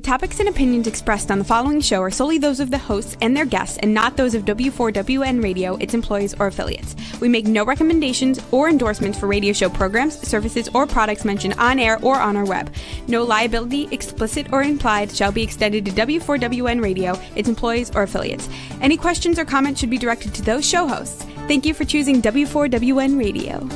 topics and opinions expressed on the following show are solely those of the hosts and their guests and not those of W4WN Radio, its employees, or affiliates. We make no recommendations or endorsements for radio show programs, services, or products mentioned on air or on our web. No liability, explicit or implied, shall be extended to W4WN Radio, its employees, or affiliates. Any questions or comments should be directed to those show hosts. Thank you for choosing W4WN Radio.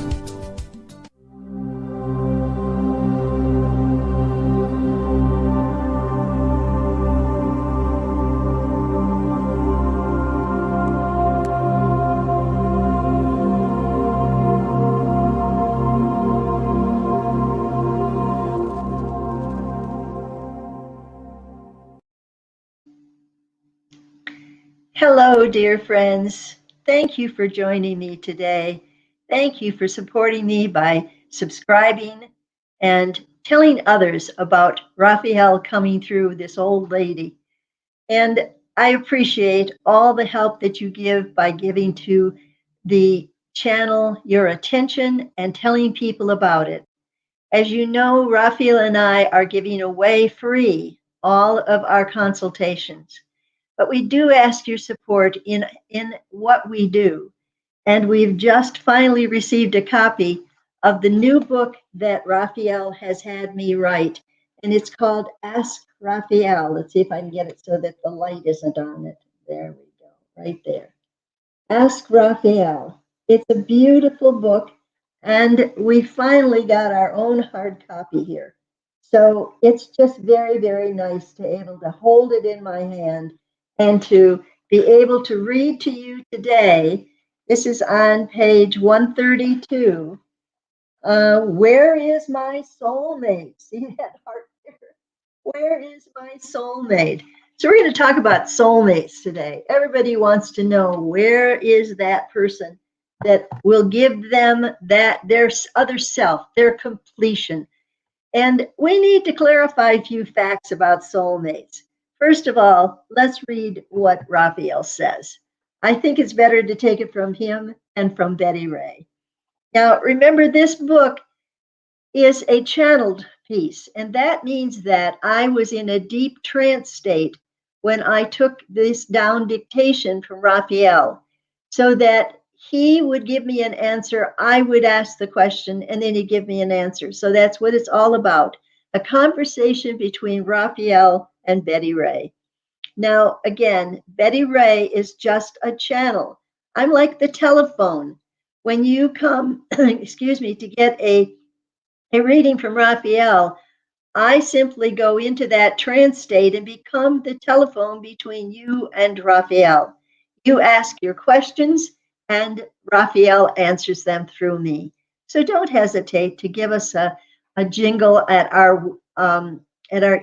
Hello, dear friends. Thank you for joining me today. Thank you for supporting me by subscribing and telling others about Raphael coming through this old lady. And I appreciate all the help that you give by giving to the channel your attention and telling people about it. As you know, Raphael and I are giving away free all of our consultations. But we do ask your support in what we do. And we've just finally received a copy of the new book that Raphael has had me write. And it's called Ask Raphael. Let's see if I can get it so that the light isn't on it. There we go, right there. Ask Raphael. It's a beautiful book. And we finally got our own hard copy here. So it's just very, very nice to be able to hold it in my hand and to be able to read to you today. This is on page 132. Where is my soulmate? See that heart there? Where is my soulmate? So we're going to talk about soulmates today. Everybody wants to know, where is that person that will give them that their other self, their completion? And we need to clarify a few facts about soulmates. First of all, let's read what Raphael says. I think it's better to take it from him and from Betty Ray. Now, remember, this book is a channeled piece, and that means that I was in a deep trance state when I took this down dictation from Raphael, so that he would give me an answer, I would ask the question, and then he'd give me an answer. So that's what it's all about, a conversation between Raphael and Betty Ray. Now, again, Betty Ray is just a channel. I'm like the telephone. When you come, to get a reading from Raphael, I simply go into that trance state and become the telephone between you and Raphael. You ask your questions, and Raphael answers them through me. So don't hesitate to give us a jingle at our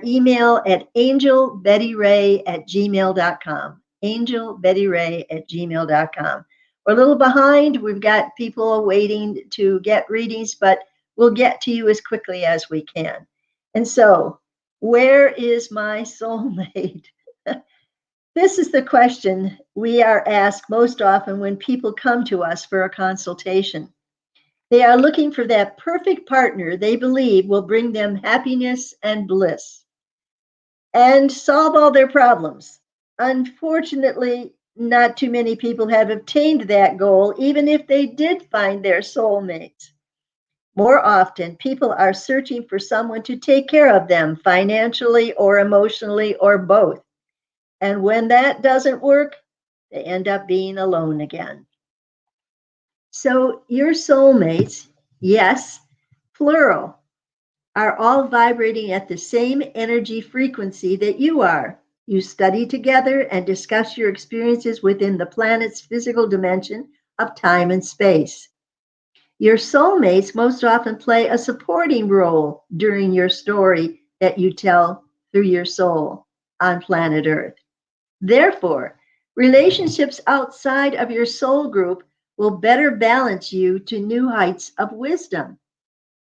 email at angelbettyray@gmail.com. angelbettyray@gmail.com. We're a little behind. We've got people waiting to get readings, but we'll get to you as quickly as we can. And so, where is my soulmate? This is the question we are asked most often when people come to us for a consultation. They are looking for that perfect partner they believe will bring them happiness and bliss and solve all their problems. Unfortunately, not too many people have obtained that goal, even if they did find their soulmates. More often, people are searching for someone to take care of them financially or emotionally or both. And when that doesn't work, they end up being alone again. So your soulmates, yes, plural, are all vibrating at the same energy frequency that you are. You study together and discuss your experiences within the planet's physical dimension of time and space. Your soulmates most often play a supporting role during your story that you tell through your soul on planet Earth. Therefore, relationships outside of your soul group will better balance you to new heights of wisdom.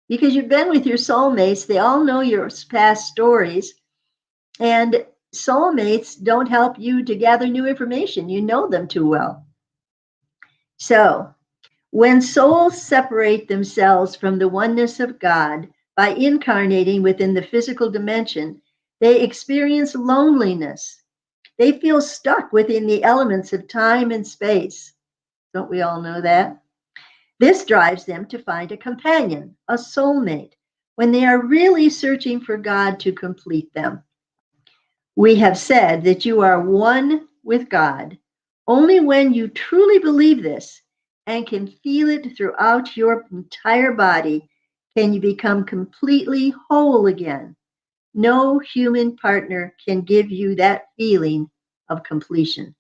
Because you've been with your soulmates, they all know your past stories, and soulmates don't help you to gather new information. You know them too well. So, when souls separate themselves from the oneness of God by incarnating within the physical dimension, They experience loneliness. They feel stuck within the elements of time and space. Don't we all know that? This drives them to find a companion, a soulmate, when they are really searching for God to complete them. We have said that you are one with God only when you truly believe this and can feel it throughout your entire body can you become completely whole again. No human partner can give you that feeling of completion.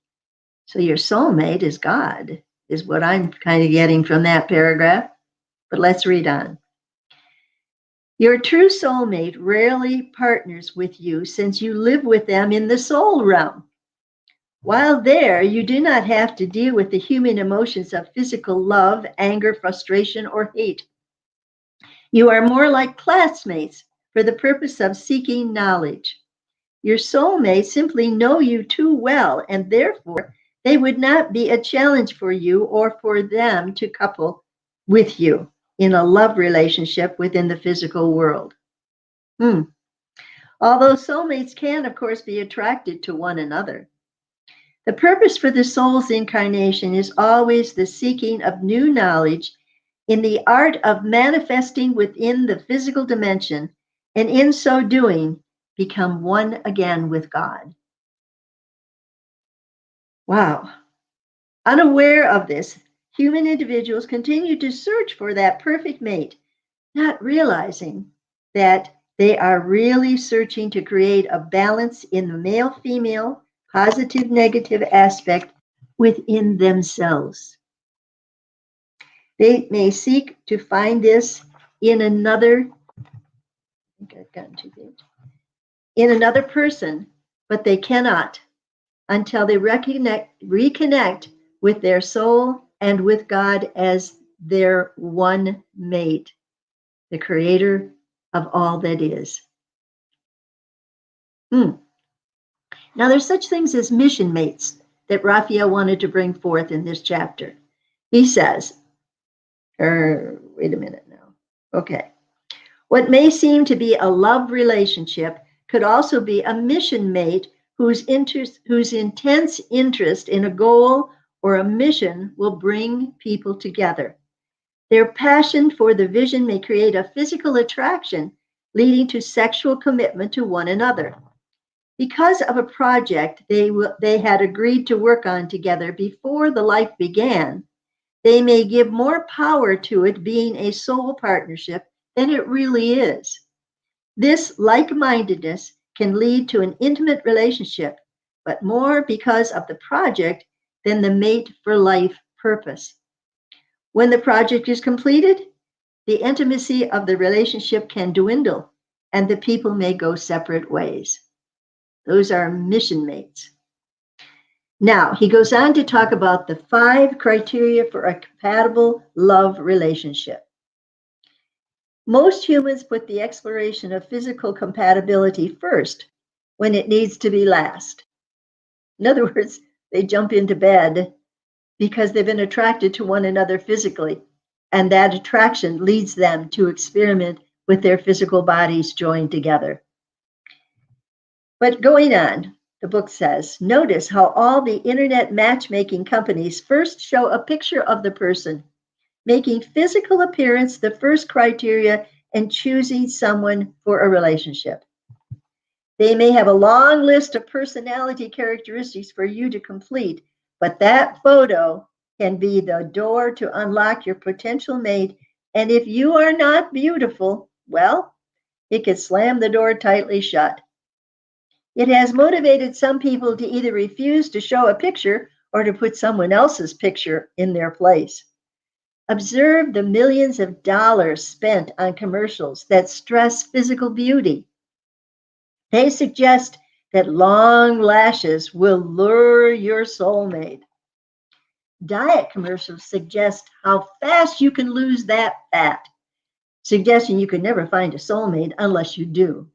So your soulmate is God, is what I'm kind of getting from that paragraph. But let's read on. Your true soulmate rarely partners with you since you live with them in the soul realm. While there, you do not have to deal with the human emotions of physical love, anger, frustration, or hate. You are more like classmates for the purpose of seeking knowledge. Your soulmates simply know you too well, and therefore they would not be a challenge for you or for them to couple with you in a love relationship within the physical world. Although soulmates can, of course, be attracted to one another. The purpose for the soul's incarnation is always the seeking of new knowledge in the art of manifesting within the physical dimension, and in so doing, become one again with God. Wow. Unaware of this, human individuals continue to search for that perfect mate, not realizing that they are really searching to create a balance in the male-female, positive-negative aspect within themselves. They may seek to find this in another, I think I've gotten too big, in another person, but they cannot until they reconnect with their soul and with God as their one mate, the creator of all that is. Now, there's such things as mission mates that Raphael wanted to bring forth in this chapter. He says, wait a minute now. Okay. What may seem to be a love relationship could also be a mission mate whose intense interest in a goal or a mission will bring people together. Their passion for the vision may create a physical attraction, leading to sexual commitment to one another. Because of a project they had agreed to work on together before the life began, they may give more power to it being a soul partnership than it really is. This like-mindedness can lead to an intimate relationship, but more because of the project than the mate for life purpose. When the project is completed, the intimacy of the relationship can dwindle and the people may go separate ways. Those are mission mates. Now, he goes on to talk about the 5 criteria for a compatible love relationship. Most humans put the exploration of physical compatibility first when it needs to be last. In other words, they jump into bed because they've been attracted to one another physically, and that attraction leads them to experiment with their physical bodies joined together. But going on, the book says, notice how all the internet matchmaking companies first show a picture of the person, making physical appearance the first criteria and choosing someone for a relationship. They may have a long list of personality characteristics for you to complete, but that photo can be the door to unlock your potential mate. And if you are not beautiful, well, it could slam the door tightly shut. It has motivated some people to either refuse to show a picture or to put someone else's picture in their place. Observe the millions of dollars spent on commercials that stress physical beauty. They suggest that long lashes will lure your soulmate. Diet commercials suggest how fast you can lose that fat, suggesting you can never find a soulmate unless you do.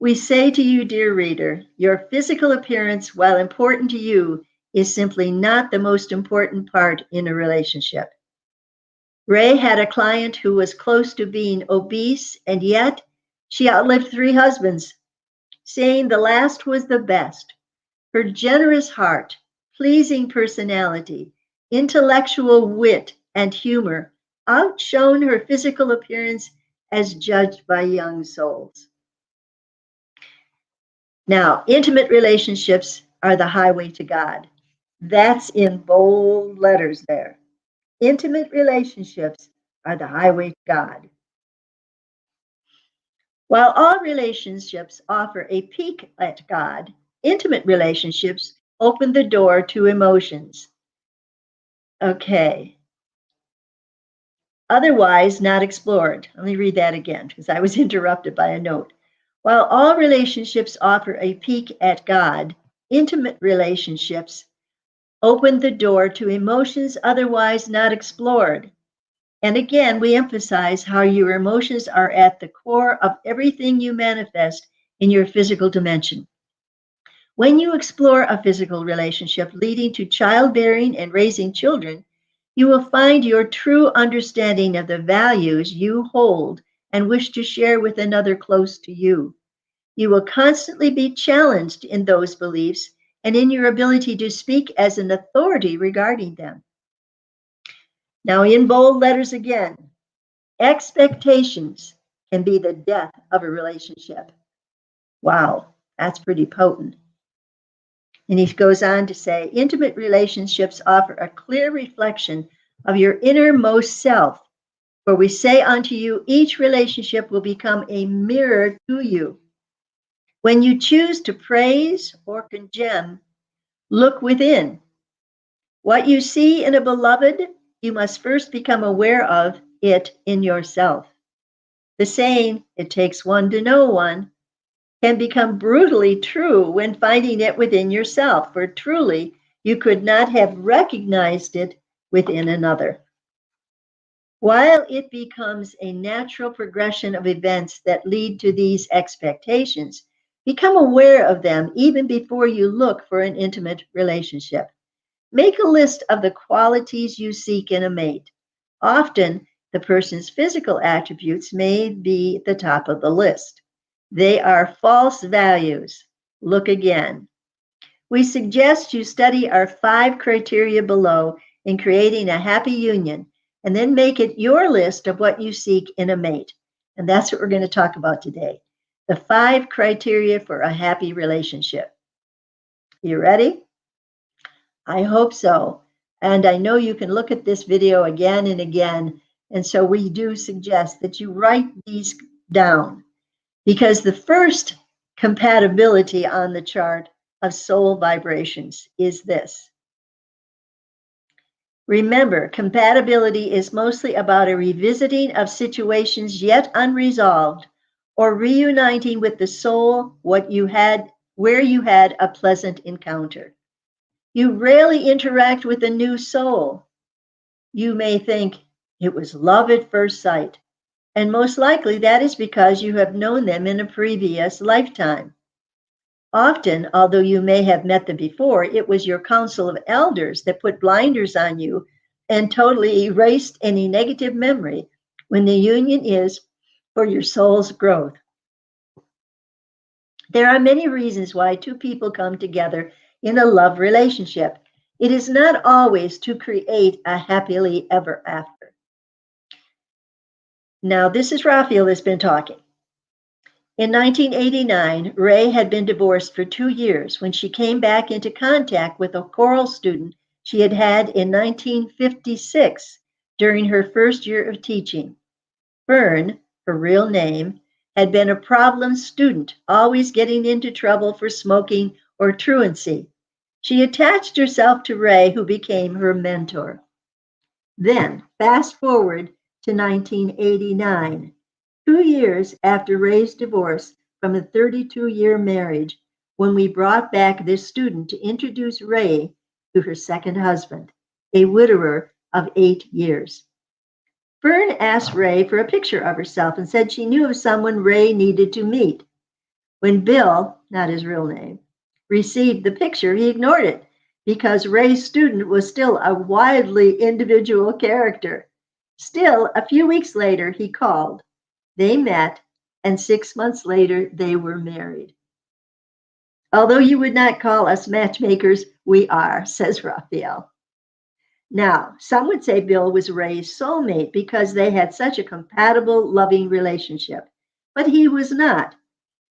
We say to you, dear reader, your physical appearance, while important to you, is simply not the most important part in a relationship. Ray had a client who was close to being obese, and yet she outlived 3 husbands saying the last was the best. Her generous heart, pleasing personality, intellectual wit, and humor outshone her physical appearance as judged by young souls. Now, intimate relationships are the highway to God. That's in bold letters there. Intimate relationships are the highway to God. While all relationships offer a peek at God, intimate relationships open the door to emotions. Okay. Otherwise not explored. Let me read that again because I was interrupted by a note. While all relationships offer a peek at God, intimate relationships open the door to emotions otherwise not explored. And again, we emphasize how your emotions are at the core of everything you manifest in your physical dimension. When you explore a physical relationship leading to childbearing and raising children, you will find your true understanding of the values you hold and wish to share with another close to you. You will constantly be challenged in those beliefs and in your ability to speak as an authority regarding them. Now, in bold letters again, expectations can be the death of a relationship. Wow, that's pretty potent. And he goes on to say, intimate relationships offer a clear reflection of your innermost self. For we say unto you, each relationship will become a mirror to you. When you choose to praise or condemn, look within. What you see in a beloved, you must first become aware of it in yourself. The saying, it takes one to know one, can become brutally true when finding it within yourself, for truly you could not have recognized it within another. While it becomes a natural progression of events that lead to these expectations, become aware of them even before you look for an intimate relationship. Make a list of the qualities you seek in a mate. Often, the person's physical attributes may be at the top of the list. They are false values. Look again. We suggest you study our 5 criteria below in creating a happy union, and then make it your list of what you seek in a mate. And that's what we're going to talk about today. The 5 criteria for a happy relationship. You ready? I hope so. And I know you can look at this video again and again. And so we do suggest that you write these down, because the first compatibility on the chart of soul vibrations is this. Remember, compatibility is mostly about a revisiting of situations yet unresolved, or reuniting with the soul where you had a pleasant encounter. You rarely interact with a new soul. You may think it was love at first sight, and most likely that is because you have known them in a previous lifetime. Often, although you may have met them before, it was your council of elders that put blinders on you and totally erased any negative memory when the union is for your soul's growth. There are many reasons why 2 people come together in a love relationship. It is not always to create a happily ever after. Now, this is Raphael that's been talking. In 1989, Ray had been divorced for 2 years when she came back into contact with a choral student she had had in 1956 during her first year of teaching. Fern, her real name, had been a problem student, always getting into trouble for smoking or truancy. She attached herself to Ray, who became her mentor. Then, fast forward to 1989. 2 years after Ray's divorce from a 32-year marriage, when we brought back this student to introduce Ray to her second husband, a widower of 8 years. Fern asked Ray for a picture of herself and said she knew of someone Ray needed to meet. When Bill, not his real name, received the picture, he ignored it because Ray's student was still a wildly individual character. Still, a few weeks later, he called. They met, and 6 months later, they were married. Although you would not call us matchmakers, we are, says Raphael. Now, some would say Bill was Ray's soulmate because they had such a compatible, loving relationship. But he was not.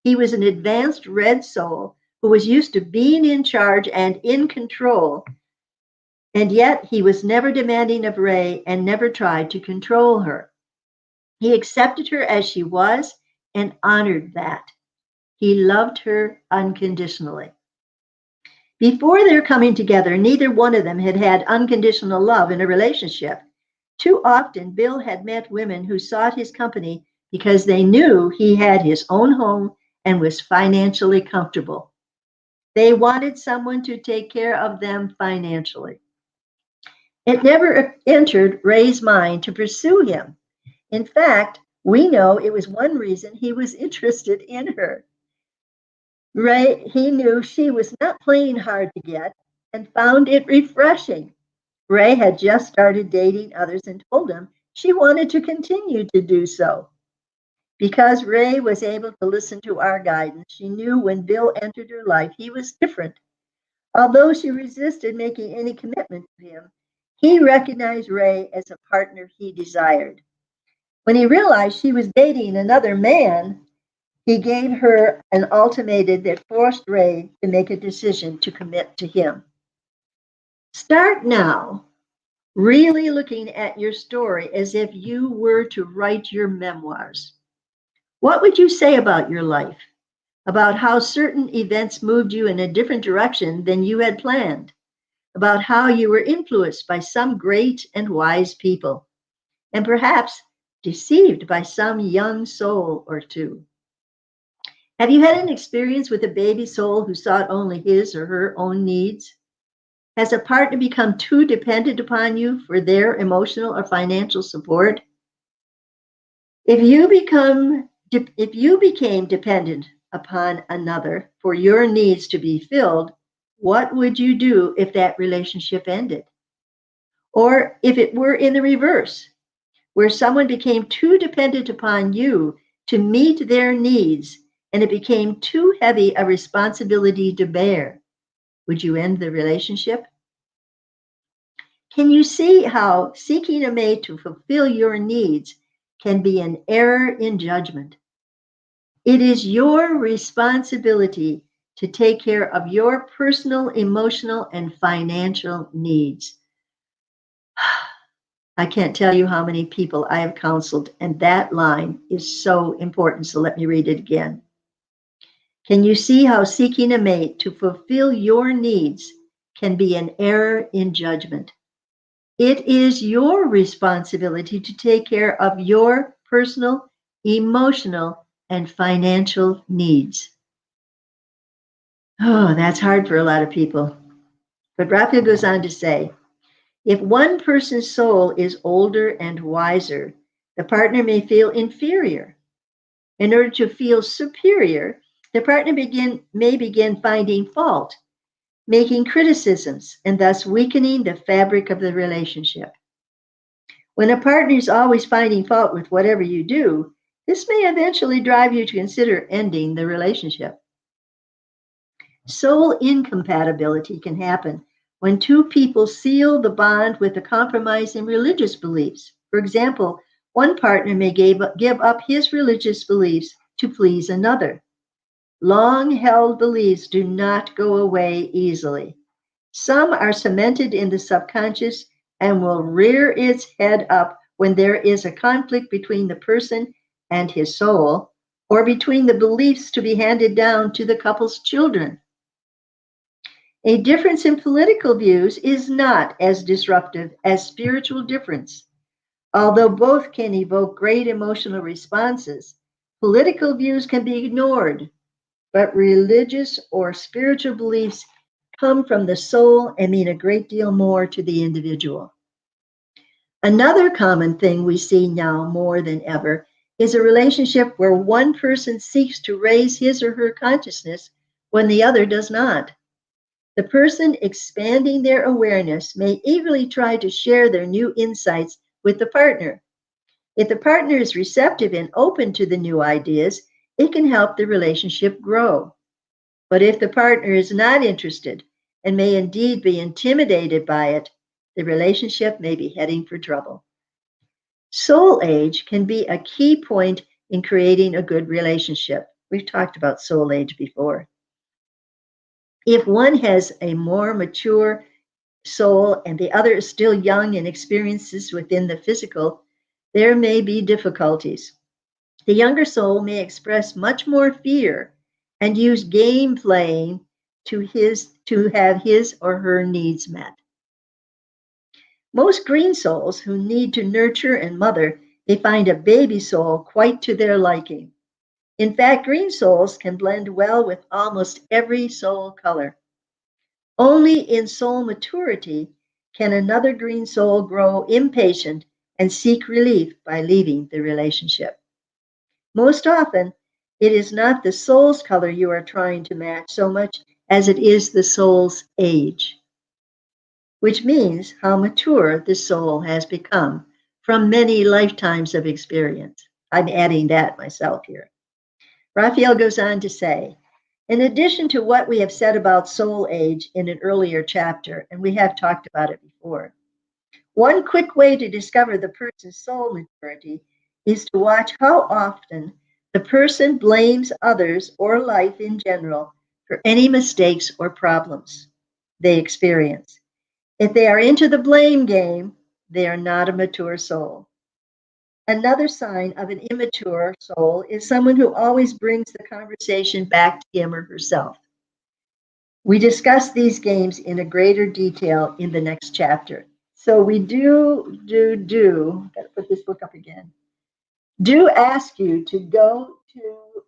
He was an advanced red soul who was used to being in charge and in control, and yet he was never demanding of Ray and never tried to control her. He accepted her as she was and honored that. He loved her unconditionally. Before their coming together, neither one of them had had unconditional love in a relationship. Too often, Bill had met women who sought his company because they knew he had his own home and was financially comfortable. They wanted someone to take care of them financially. It never entered Ray's mind to pursue him. In fact, we know it was one reason he was interested in her. Ray, he knew she was not playing hard to get and found it refreshing. Ray had just started dating others and told him she wanted to continue to do so. Because Ray was able to listen to our guidance, she knew when Bill entered her life, he was different. Although she resisted making any commitment to him, he recognized Ray as a partner he desired. When he realized she was dating another man, he gave her an ultimatum that forced Ray to make a decision to commit to him. Start now, really looking at your story as if you were to write your memoirs. What would you say about your life? About how certain events moved you in a different direction than you had planned? About how you were influenced by some great and wise people, and perhaps deceived by some young soul or two? Have you had an experience with a baby soul who sought only his or her own needs? Has a partner become too dependent upon you for their emotional or financial support? If you became dependent upon another for your needs to be filled, what would you do if that relationship ended? Or if it were in the reverse, where someone became too dependent upon you to meet their needs and it became too heavy a responsibility to bear, would you end the relationship? Can you see how seeking a mate to fulfill your needs can be an error in judgment? It is your responsibility to take care of your personal, emotional, and financial needs. I can't tell you how many people I have counseled, and that line is so important. So let me read it again. Can you see how seeking a mate to fulfill your needs can be an error in judgment? It is your responsibility to take care of your personal, emotional, and financial needs. Oh, that's hard for a lot of people. But Raphael goes on to say, if one person's soul is older and wiser, the partner may feel inferior. In order to feel superior, the partner may begin finding fault, making criticisms, and thus weakening the fabric of the relationship. When a partner is always finding fault with whatever you do, this may eventually drive you to consider ending the relationship. Soul incompatibility can happen when two people seal the bond with a compromise in religious beliefs. For example, one partner may give up his religious beliefs to please another. Long-held beliefs do not go away easily. Some are cemented in the subconscious and will rear its head up when there is a conflict between the person and his soul, or between the beliefs to be handed down to the couple's children. A difference in political views is not as disruptive as spiritual difference. Although both can evoke great emotional responses, political views can be ignored, but religious or spiritual beliefs come from the soul and mean a great deal more to the individual. Another common thing we see now more than ever is a relationship where one person seeks to raise his or her consciousness when the other does not. The person expanding their awareness may eagerly try to share their new insights with the partner. If the partner is receptive and open to the new ideas, it can help the relationship grow. But if the partner is not interested and may indeed be intimidated by it, the relationship may be heading for trouble. Soul age can be a key point in creating a good relationship. We've talked about soul age before. If one has a more mature soul and the other is still young and experiences within the physical, there may be difficulties. The younger soul may express much more fear and use game playing to have his or her needs met. Most green souls who need to nurture and mother, they find a baby soul quite to their liking. In fact, green souls can blend well with almost every soul color. Only in soul maturity can another green soul grow impatient and seek relief by leaving the relationship. Most often, it is not the soul's color you are trying to match so much as it is the soul's age, which means how mature the soul has become from many lifetimes of experience. I'm adding that myself here. Raphael goes on to say, in addition to what we have said about soul age in an earlier chapter, and we have talked about it before, one quick way to discover the person's soul maturity is to watch how often the person blames others or life in general for any mistakes or problems they experience. If they are into the blame game, they are not a mature soul. Another sign of an immature soul is someone who always brings the conversation back to him or herself. We discuss these games in a greater detail in the next chapter. So we gotta put this book up again, do ask you to go to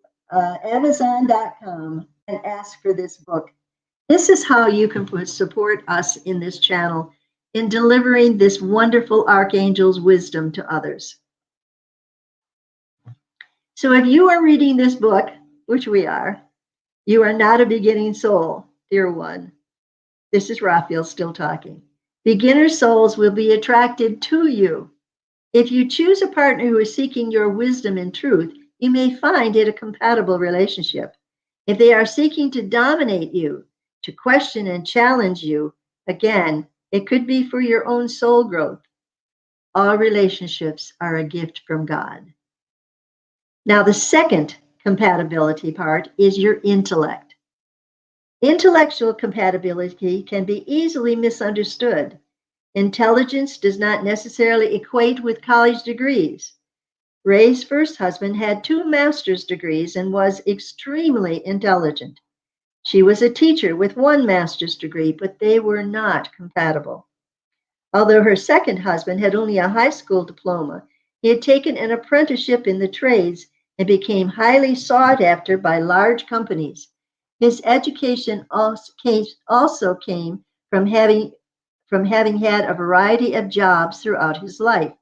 Amazon.com and ask for this book. This is how you can support us in this channel in delivering this wonderful Archangel's wisdom to others. So if you are reading this book, which we are, you are not a beginning soul, dear one. This is Raphael still talking. Beginner souls will be attracted to you. If you choose a partner who is seeking your wisdom and truth, you may find it a compatible relationship. If they are seeking to dominate you, to question and challenge you, again, it could be for your own soul growth. All relationships are a gift from God. Now, the second compatibility part is your intellect. Intellectual compatibility can be easily misunderstood. Intelligence does not necessarily equate with college degrees. Ray's first husband had 2 master's degrees and was extremely intelligent. She was a teacher with 1 master's degree, but they were not compatible. Although her second husband had only a high school diploma, he had taken an apprenticeship in the trades and became highly sought after by large companies. His education also came from having had a variety of jobs throughout his life.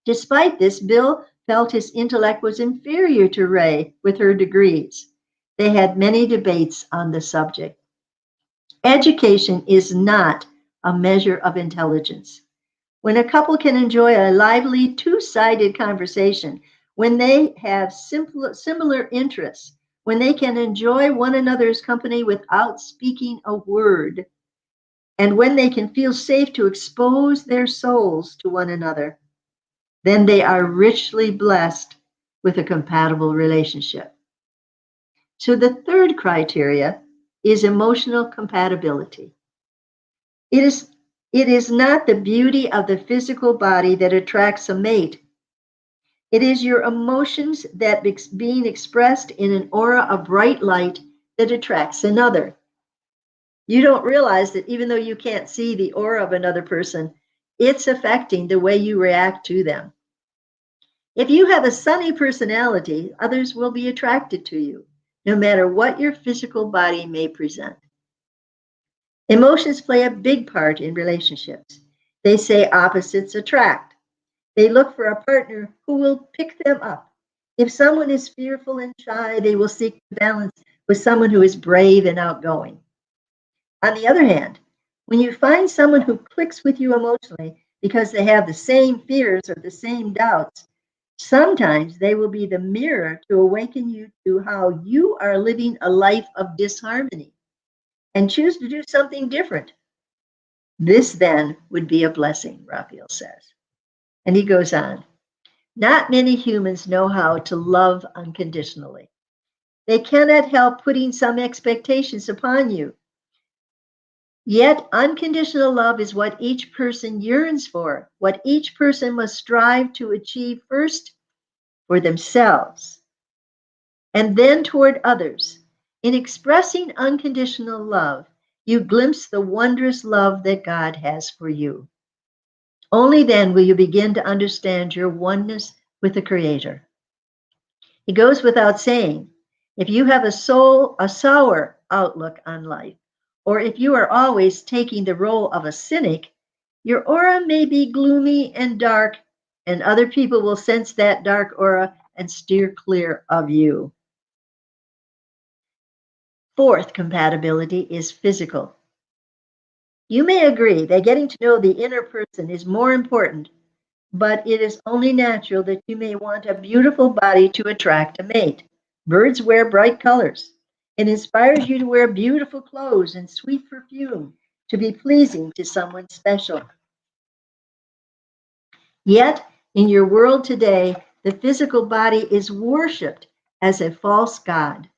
Despite this, Bill felt his intellect was inferior to Ray with her degrees. They had many debates on the subject. Education is not a measure of intelligence. When a couple can enjoy a lively, two-sided conversation, when they have similar interests, when they can enjoy one another's company without speaking a word, and when they can feel safe to expose their souls to one another, then they are richly blessed with a compatible relationship. So the third criteria is emotional compatibility. It is not the beauty of the physical body that attracts a mate. It is your emotions that being expressed in an aura of bright light that attracts another. You don't realize that even though you can't see the aura of another person, it's affecting the way you react to them. If you have a sunny personality, others will be attracted to you, no matter what your physical body may present. Emotions play a big part in relationships. They say opposites attract. They look for a partner who will pick them up. If someone is fearful and shy, they will seek balance with someone who is brave and outgoing. On the other hand, when you find someone who clicks with you emotionally because they have the same fears or the same doubts, Sometimes they will be the mirror to awaken you to how you are living a life of disharmony and choose to do something different. This then would be a blessing, Raphael says. And he goes on, not many humans know how to love unconditionally. They cannot help putting some expectations upon you. Yet unconditional love is what each person yearns for, what each person must strive to achieve first for themselves and then toward others. In expressing unconditional love, you glimpse the wondrous love that God has for you. Only then will you begin to understand your oneness with the Creator. It goes without saying, if you have a sour outlook on life, or if you are always taking the role of a cynic, your aura may be gloomy and dark, and other people will sense that dark aura and steer clear of you. Fourth compatibility is physical. You may agree that getting to know the inner person is more important, but it is only natural that you may want a beautiful body to attract a mate. Birds wear bright colors. It inspires you to wear beautiful clothes and sweet perfume to be pleasing to someone special. Yet, in your world today, the physical body is worshipped as a false god.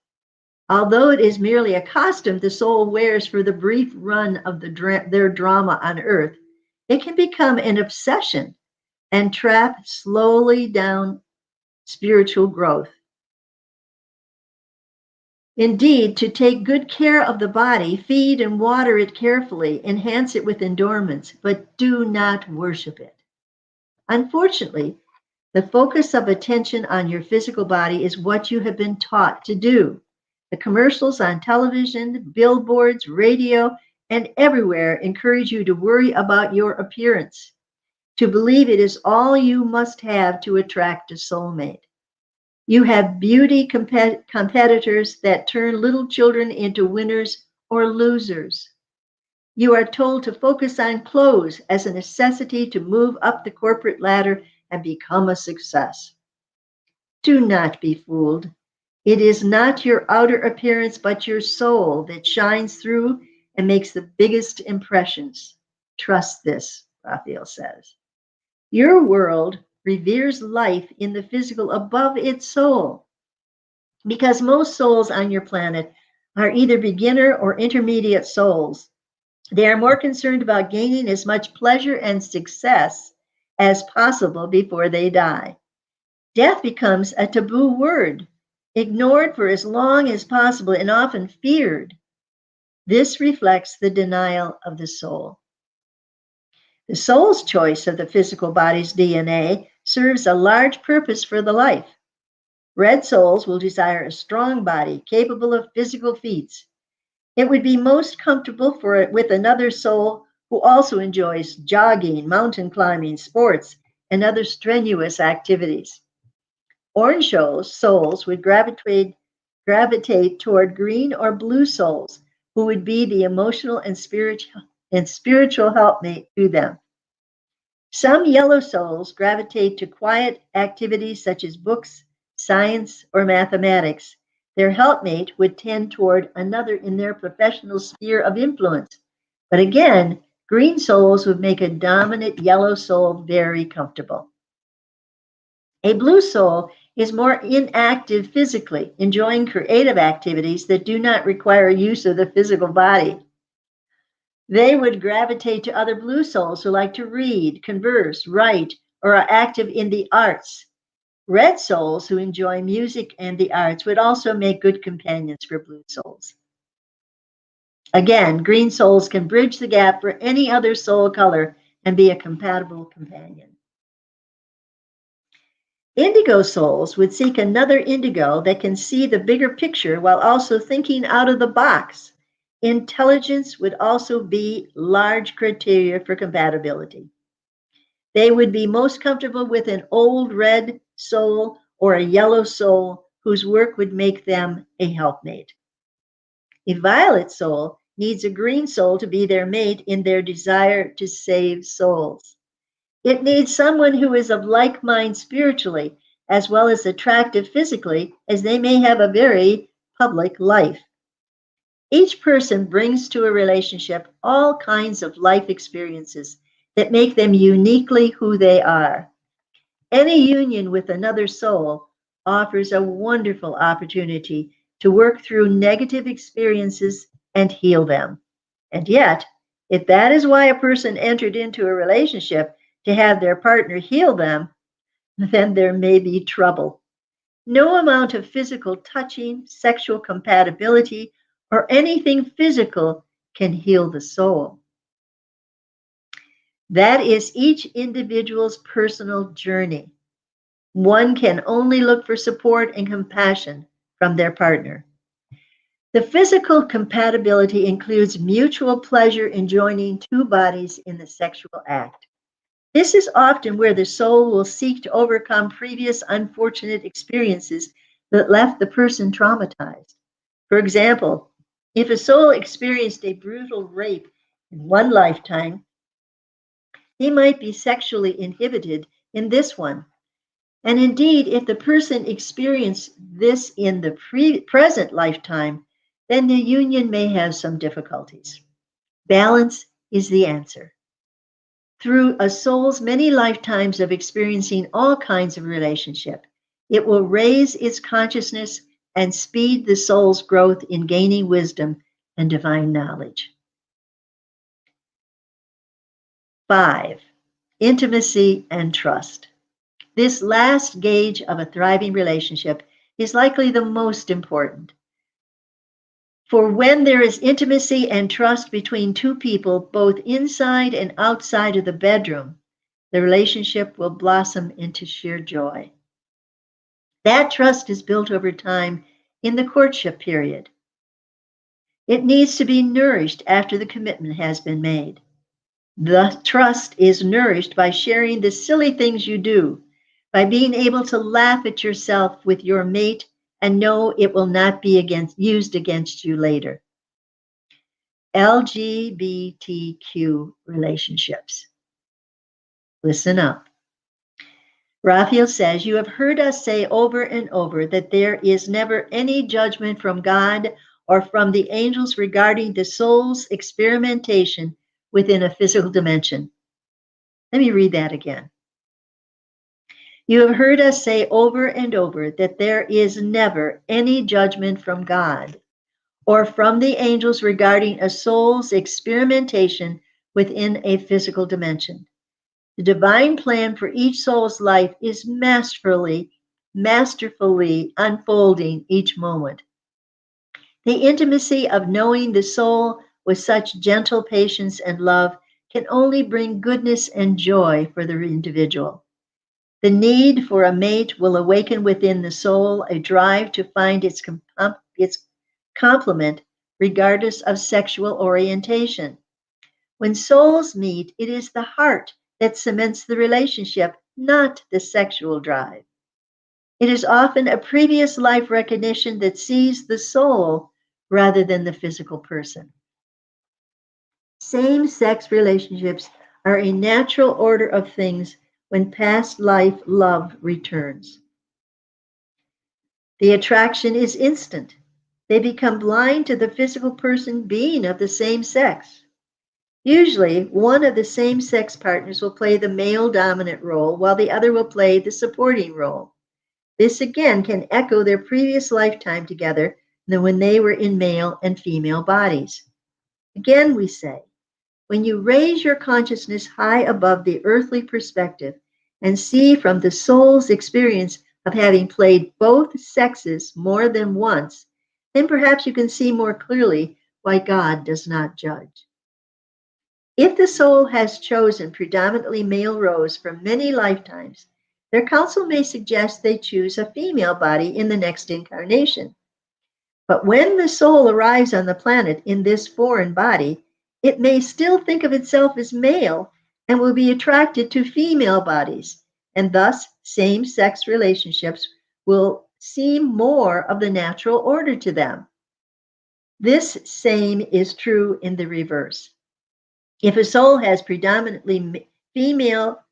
Although it is merely a costume the soul wears for the brief run of their drama on earth, it can become an obsession and trap slowly down spiritual growth. Indeed, to take good care of the body, feed and water it carefully, enhance it with endowments, but do not worship it. Unfortunately, the focus of attention on your physical body is what you have been taught to do. The commercials on television, billboards, radio, and everywhere encourage you to worry about your appearance, to believe it is all you must have to attract a soulmate. You have beauty competitors that turn little children into winners or losers. You are told to focus on clothes as a necessity to move up the corporate ladder and become a success. Do not be fooled. It is not your outer appearance, but your soul that shines through and makes the biggest impressions. Trust this, Raphael says. Your world reveres life in the physical above its soul because most souls on your planet are either beginner or intermediate souls. They are more concerned about gaining as much pleasure and success as possible before they die. Death becomes a taboo word, ignored for as long as possible and often feared. This reflects the denial of the soul. The soul's choice of the physical body's DNA serves a large purpose for the life. Red souls will desire a strong body capable of physical feats. It would be most comfortable for it with another soul who also enjoys jogging, mountain climbing, sports, and other strenuous activities. Orange souls would gravitate toward green or blue souls who would be the emotional and spiritual helpmate to them. Some yellow souls gravitate to quiet activities such as books, science, or mathematics. Their helpmate would tend toward another in their professional sphere of influence. But again, green souls would make a dominant yellow soul very comfortable. A blue soul is more inactive physically, enjoying creative activities that do not require use of the physical body. They would gravitate to other blue souls who like to read, converse, write, or are active in the arts. Red souls who enjoy music and the arts would also make good companions for blue souls. Again, green souls can bridge the gap for any other soul color and be a compatible companion. Indigo souls would seek another indigo that can see the bigger picture while also thinking out of the box. Intelligence would also be large criteria for compatibility. They would be most comfortable with an old red soul or a yellow soul whose work would make them a helpmate. A violet soul needs a green soul to be their mate in their desire to save souls. It needs someone who is of like mind spiritually as well as attractive physically as they may have a very public life. Each person brings to a relationship all kinds of life experiences that make them uniquely who they are. Any union with another soul offers a wonderful opportunity to work through negative experiences and heal them. And yet, if that is why a person entered into a relationship to have their partner heal them, then there may be trouble. No amount of physical touching, sexual compatibility, or anything physical can heal the soul. That is each individual's personal journey. One can only look for support and compassion from their partner. The physical compatibility includes mutual pleasure in joining two bodies in the sexual act. This is often where the soul will seek to overcome previous unfortunate experiences that left the person traumatized. For example, if a soul experienced a brutal rape in one lifetime, he might be sexually inhibited in this one. And indeed, if the person experienced this in the present lifetime, then the union may have some difficulties. Balance is the answer. Through a soul's many lifetimes of experiencing all kinds of relationship, it will raise its consciousness and speed the soul's growth in gaining wisdom and divine knowledge. 5. Intimacy and trust. This last gauge of a thriving relationship is likely the most important. For when there is intimacy and trust between two people, both inside and outside of the bedroom, the relationship will blossom into sheer joy. That trust is built over time in the courtship period. It needs to be nourished after the commitment has been made. The trust is nourished by sharing the silly things you do, by being able to laugh at yourself with your mate and know it will not be used against you later. LGBTQ relationships. Listen up. Raphael says, you have heard us say over and over that there is never any judgment from God or from the angels regarding the soul's experimentation within a physical dimension. Let me read that again. You have heard us say over and over that there is never any judgment from God or from the angels regarding a soul's experimentation within a physical dimension. The divine plan for each soul's life is masterfully unfolding each moment. The intimacy of knowing the soul with such gentle patience and love can only bring goodness and joy for the individual. The need for a mate will awaken within the soul a drive to find its complement regardless of sexual orientation. When souls meet, it is the heart that cements the relationship, not the sexual drive. It is often a previous life recognition that sees the soul rather than the physical person. Same-sex relationships are a natural order of things when past life love returns. The attraction is instant. They become blind to the physical person being of the same sex. Usually, one of the same-sex partners will play the male dominant role while the other will play the supporting role. This again can echo their previous lifetime together when they were in male and female bodies. Again, we say, when you raise your consciousness high above the earthly perspective and see from the soul's experience of having played both sexes more than once, then perhaps you can see more clearly why God does not judge. If the soul has chosen predominantly male roles for many lifetimes, their counsel may suggest they choose a female body in the next incarnation. But when the soul arrives on the planet in this foreign body, it may still think of itself as male and will be attracted to female bodies, and thus same-sex relationships will seem more of the natural order to them. This same is true in the reverse. If a soul has predominantly female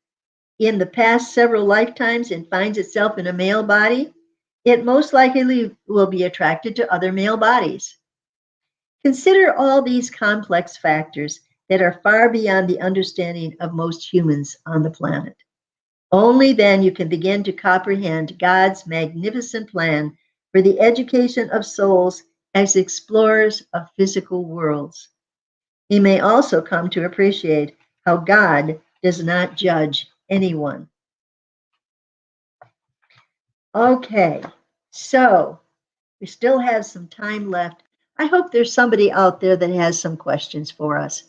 in the past several lifetimes and finds itself in a male body, it most likely will be attracted to other male bodies. Consider all these complex factors that are far beyond the understanding of most humans on the planet. Only then you can begin to comprehend God's magnificent plan for the education of souls as explorers of physical worlds. He may also come to appreciate how God does not judge anyone. Okay, so we still have some time left. I hope there's somebody out there that has some questions for us.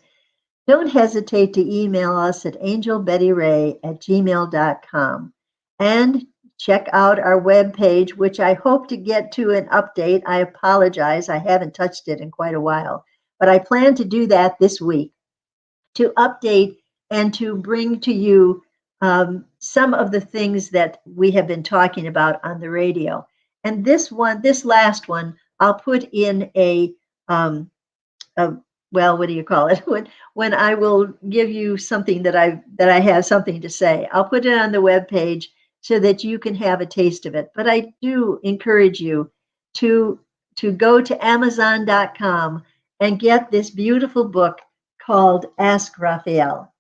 Don't hesitate to email us at angelbettyray@gmail.com and check out our webpage, which I hope to get to an update. I apologize, I haven't touched it in quite a while, but I plan to do that this week to update and to bring to you some of the things that we have been talking about on the radio. And this last one, I'll put in a well, what do you call it? When I will give you something that I have something to say, I'll put it on the web page so that you can have a taste of it. But I do encourage you to go to Amazon.com and get this beautiful book called Ask Raphael.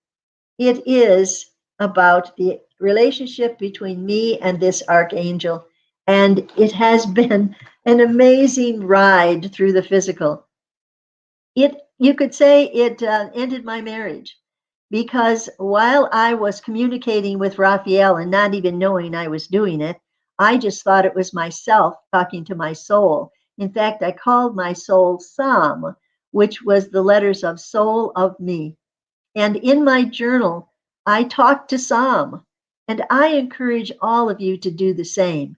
It is about the relationship between me and this archangel, and it has been an amazing ride through the physical. You could say it ended my marriage, because while I was communicating with Raphael and not even knowing I was doing it, I just thought it was myself talking to my soul. In fact, I called my soul Psalm, which was the letters of soul of me. And in my journal, I talked to Psalm, and I encourage all of you to do the same.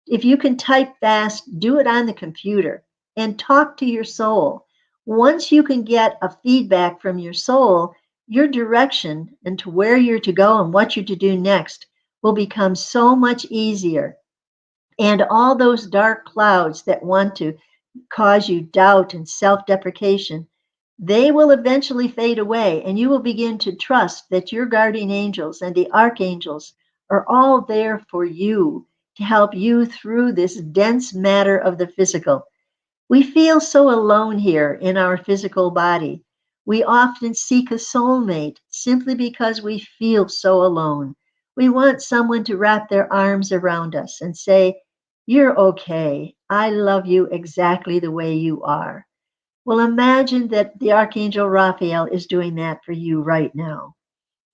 If you can type fast, do it on the computer and talk to your soul. Once you can get a feedback from your soul, your direction into where you're to go and what you're to do next will become so much easier. And all those dark clouds that want to cause you doubt and self-deprecation, they will eventually fade away, and you will begin to trust that your guardian angels and the archangels are all there for you to help you through this dense matter of the physical. We feel so alone here in our physical body. We often seek a soulmate simply because we feel so alone. We want someone to wrap their arms around us and say, "You're okay. I love you exactly the way you are." Well, imagine that the Archangel Raphael is doing that for you right now.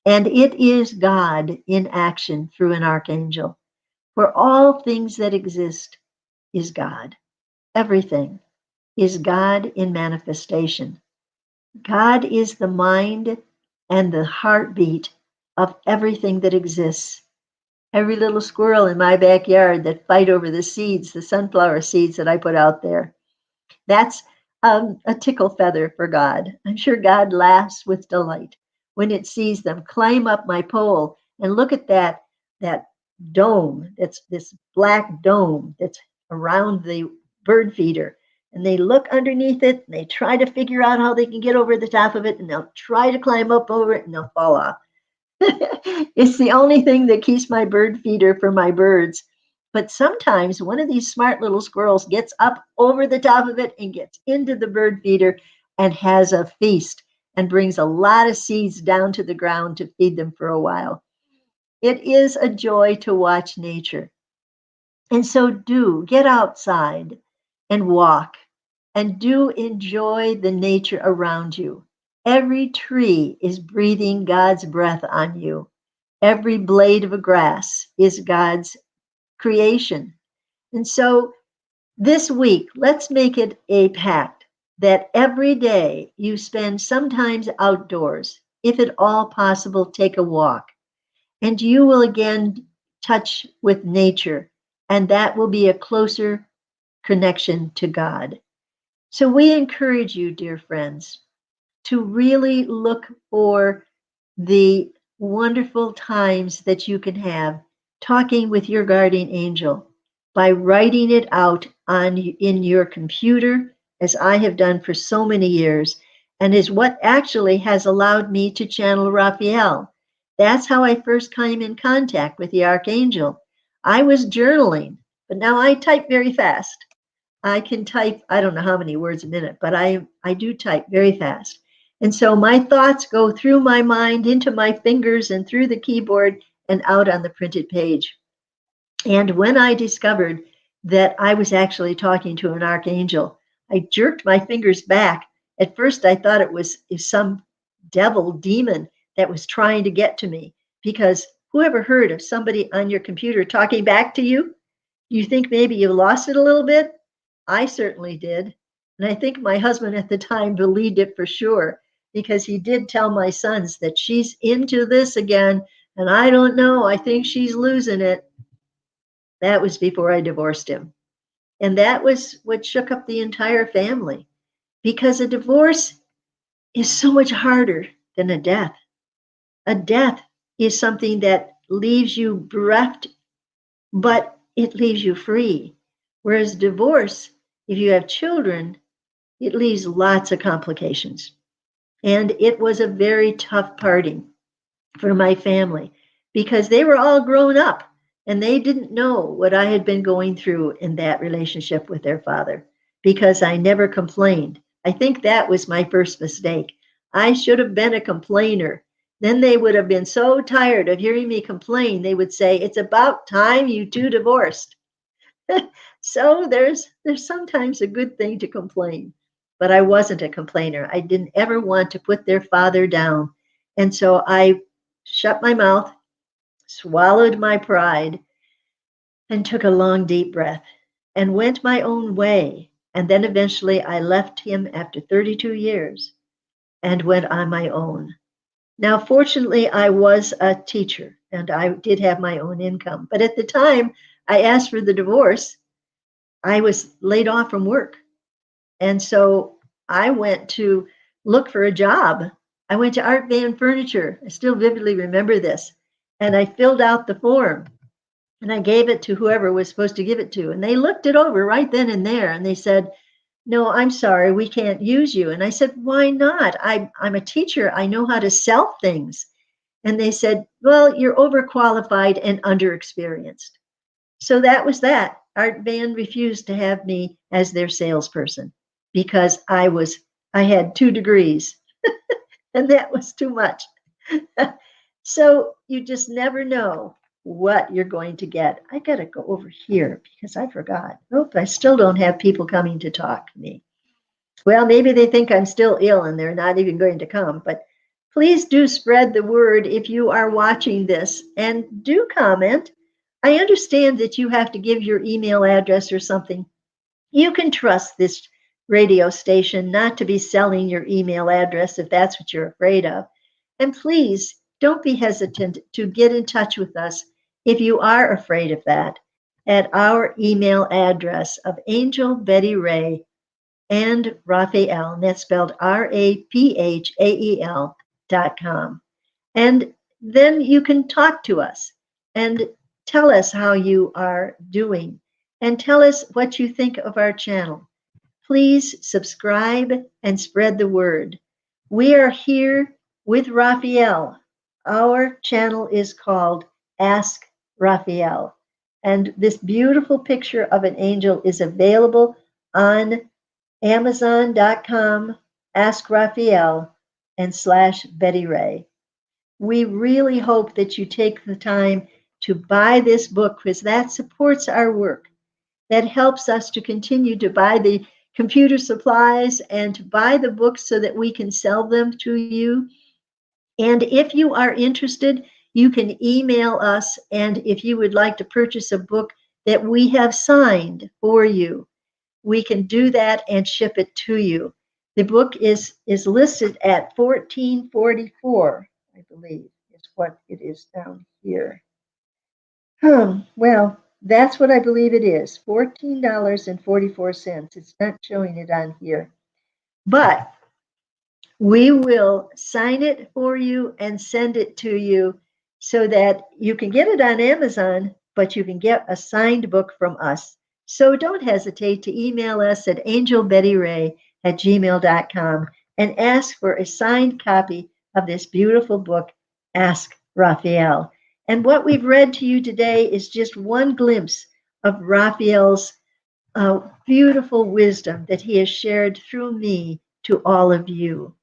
And it is God in action through an archangel. For all things that exist is God. Everything is God in manifestation. God is the mind and the heartbeat of everything that exists. Every little squirrel in my backyard that fight over the seeds, the sunflower seeds that I put out there, that's a tickle feather for God. I'm sure God laughs with delight when it sees them climb up my pole and look at that dome. That's this black dome that's around the bird feeder. And they look underneath it and they try to figure out how they can get over the top of it, and they'll try to climb up over it and they'll fall off. It's the only thing that keeps my bird feeder for my birds. But sometimes one of these smart little squirrels gets up over the top of it and gets into the bird feeder and has a feast and brings a lot of seeds down to the ground to feed them for a while. It is a joy to watch nature. And so do get outside and walk, and do enjoy the nature around you. Every tree is breathing God's breath on you. Every blade of grass is God's creation. And so this week, let's make it a pact that every day you spend sometimes outdoors, if at all possible, take a walk, and you will again touch with nature, and that will be a closer connection to God. So we encourage you, dear friends, to really look for the wonderful times that you can have talking with your guardian angel by writing it out in your computer, as I have done for so many years, and is what actually has allowed me to channel Raphael. That's how I first came in contact with the Archangel. I was journaling, but now I type very fast. I can type, I don't know how many words a minute, but I do type very fast. And so my thoughts go through my mind, into my fingers, and through the keyboard and out on the printed page. And when I discovered that I was actually talking to an archangel, I jerked my fingers back. At first, I thought it was some devil demon that was trying to get to me, because who ever heard of somebody on your computer talking back to you? You think maybe you lost it a little bit? I certainly did. And I think my husband at the time believed it for sure, because he did tell my sons that she's into this again. And I don't know, I think she's losing it. That was before I divorced him. And that was what shook up the entire family, because a divorce is so much harder than a death. A death is something that leaves you bereft, but it leaves you free. Whereas divorce, if you have children, it leaves lots of complications. And it was a very tough parting for my family, because they were all grown up and they didn't know what I had been going through in that relationship with their father, because I never complained. I think that was my first mistake. I should have been a complainer. Then they would have been so tired of hearing me complain, they would say, "It's about time you two divorced." So there's sometimes a good thing to complain, but I wasn't a complainer. I didn't ever want to put their father down. And so I shut my mouth, swallowed my pride, and took a long, deep breath and went my own way. And then eventually I left him after 32 years and went on my own. Now, fortunately, I was a teacher and I did have my own income. But at the time I asked for the divorce, I was laid off from work. And so I went to look for a job. I went to Art Van Furniture. I still vividly remember this. And I filled out the form and I gave it to whoever was supposed to give it to. And they looked it over right then and there. And they said, "No, I'm sorry, we can't use you." And I said, "Why not? I'm a teacher. I know how to sell things." And they said, "Well, you're overqualified and underexperienced." So that was that. Art Van refused to have me as their salesperson because I had 2 degrees and that was too much. So you just never know what you're going to get. I got to go over here because I forgot. Nope, I still don't have people coming to talk to me. Well, maybe they think I'm still ill and they're not even going to come, but please do spread the word if you are watching this, and do comment. I understand that you have to give your email address or something. You can trust this radio station not to be selling your email address if that's what you're afraid of. And please don't be hesitant to get in touch with us if you are afraid of that, at our email address of Angel Betty Ray and Raphael, and that's spelled RAPHAEL.com. And then you can talk to us and tell us how you are doing and tell us what you think of our channel. Please subscribe and spread the word. We are here with Raphael. Our channel is called Ask Raphael. And this beautiful picture of an angel is available on Amazon.com, Ask Raphael, and /Betty Ray. We really hope that you take the time to buy this book, because that supports our work. That helps us to continue to buy the computer supplies and to buy the books so that we can sell them to you. And if you are interested, you can email us. And if you would like to purchase a book that we have signed for you, we can do that and ship it to you. The book is listed at $14.44, I believe, is what it is down here. Well, that's what I believe it is, $14.44. It's not showing it on here. But we will sign it for you and send it to you so that you can get it on Amazon, but you can get a signed book from us. So don't hesitate to email us at angelbettyray@gmail.com and ask for a signed copy of this beautiful book, Ask Raphael. And what we've read to you today is just one glimpse of Raphael's beautiful wisdom that he has shared through me to all of you.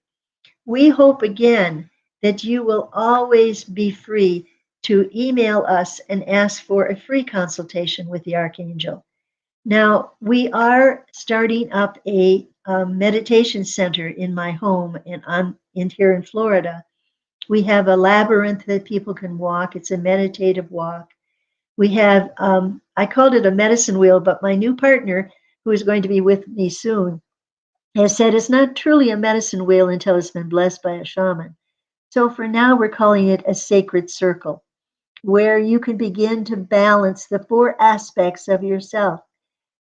We hope again that you will always be free to email us and ask for a free consultation with the Archangel. Now, we are starting up a meditation center in my home in here in Florida. We have a labyrinth that people can walk. It's a meditative walk. We have, I called it a medicine wheel, but my new partner, who is going to be with me soon, has said it's not truly a medicine wheel until it's been blessed by a shaman. So for now, we're calling it a sacred circle, where you can begin to balance the four aspects of yourself: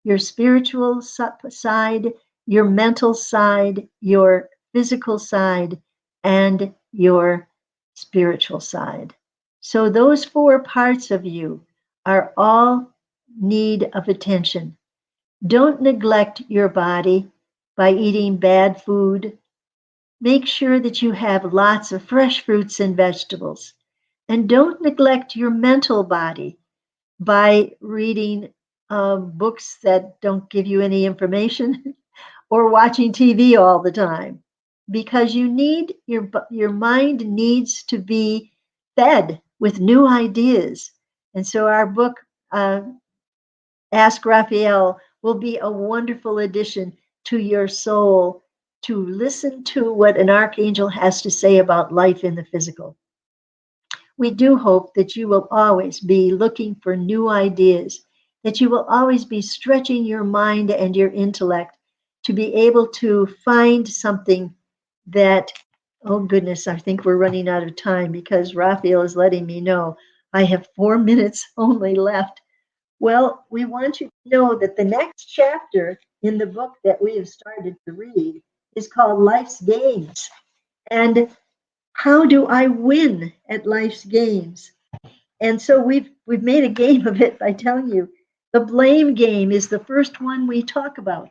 your spiritual side, your mental side, your physical side, and your spiritual side. So those four parts of you are all need of attention. Don't neglect your body by eating bad food. Make sure that you have lots of fresh fruits and vegetables. And don't neglect your mental body by reading books that don't give you any information or watching TV all the time, because you need your mind needs to be fed with new ideas. And so our book, Ask Raphael, will be a wonderful addition to your soul to listen to what an archangel has to say about life in the physical. We do hope that you will always be looking for new ideas, that you will always be stretching your mind and your intellect to be able to find something that, oh goodness, I think we're running out of time because Raphael is letting me know I have 4 minutes only left. Well, we want you to know that the next chapter in the book that we have started to read is called Life's Games. And how do I win at life's games? And so we've made a game of it by telling you the blame game is the first one we talk about.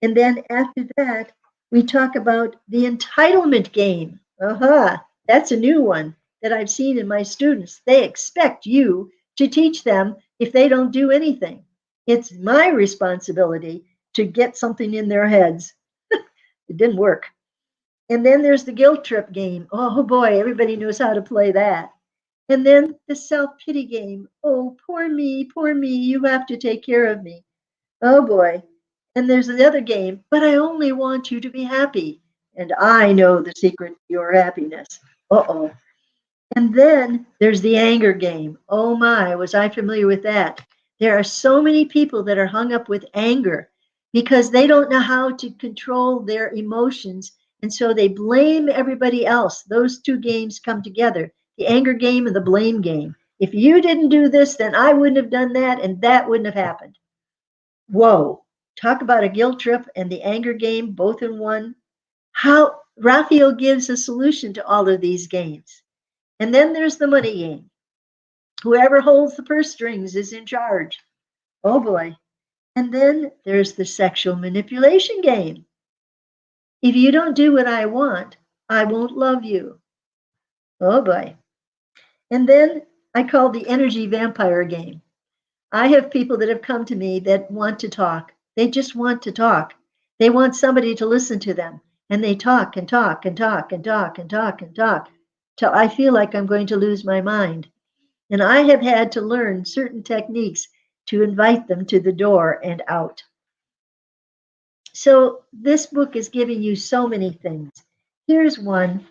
And then after that, we talk about the entitlement game. That's a new one that I've seen in my students. They expect you to teach them if they don't do anything. It's my responsibility to get something in their heads. It didn't work. And then there's the guilt trip game. Oh boy, everybody knows how to play that. And then the self-pity game. Oh, poor me, you have to take care of me. Oh boy. And there's the other game, but I only want you to be happy. And I know the secret to your happiness. Uh-oh. And then there's the anger game. Oh my, was I familiar with that? There are so many people that are hung up with anger because they don't know how to control their emotions. And so they blame everybody else. Those two games come together, the anger game and the blame game. If you didn't do this, then I wouldn't have done that, and that wouldn't have happened. Whoa, talk about a guilt trip and the anger game, both in one. How Raphael gives a solution to all of these games. And then there's the money game. Whoever holds the purse strings is in charge. Oh boy. And then there's the sexual manipulation game. If you don't do what I want, I won't love you. Oh boy. And then I call the energy vampire game. I have people that have come to me that want to talk. They just want to talk. They want somebody to listen to them. And they talk and talk and talk and talk and talk and talk till I feel like I'm going to lose my mind. And I have had to learn certain techniques to invite them to the door and out. So this book is giving you so many things. Here's one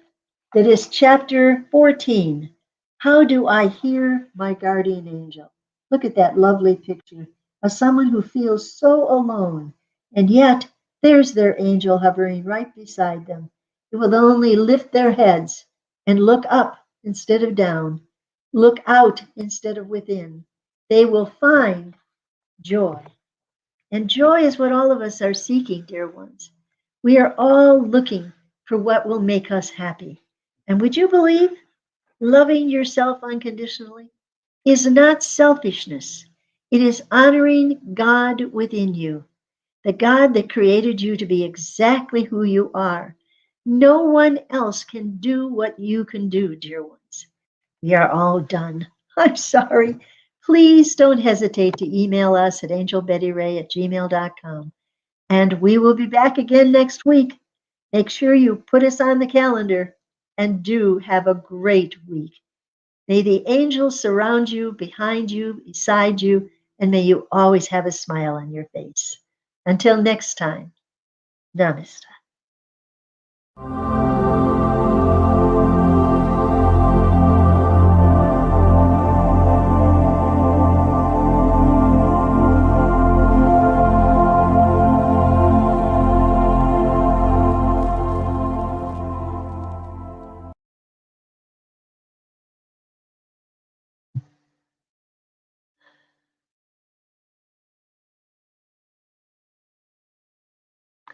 that is chapter 14. How do I hear my guardian angel? Look at that lovely picture of someone who feels so alone, and yet there's their angel hovering right beside them. It will only lift their heads and look up instead of down, look out instead of within. They will find joy. And joy is what all of us are seeking, dear ones. We are all looking for what will make us happy. And would you believe loving yourself unconditionally is not selfishness? It is honoring God within you, the God that created you to be exactly who you are. No one else can do what you can do, dear ones. We are all done. I'm sorry. Please don't hesitate to email us at angelbettyray@gmail.com. And we will be back again next week. Make sure you put us on the calendar and do have a great week. May the angels surround you, behind you, beside you, and may you always have a smile on your face. Until next time, namaste.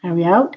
Are we out?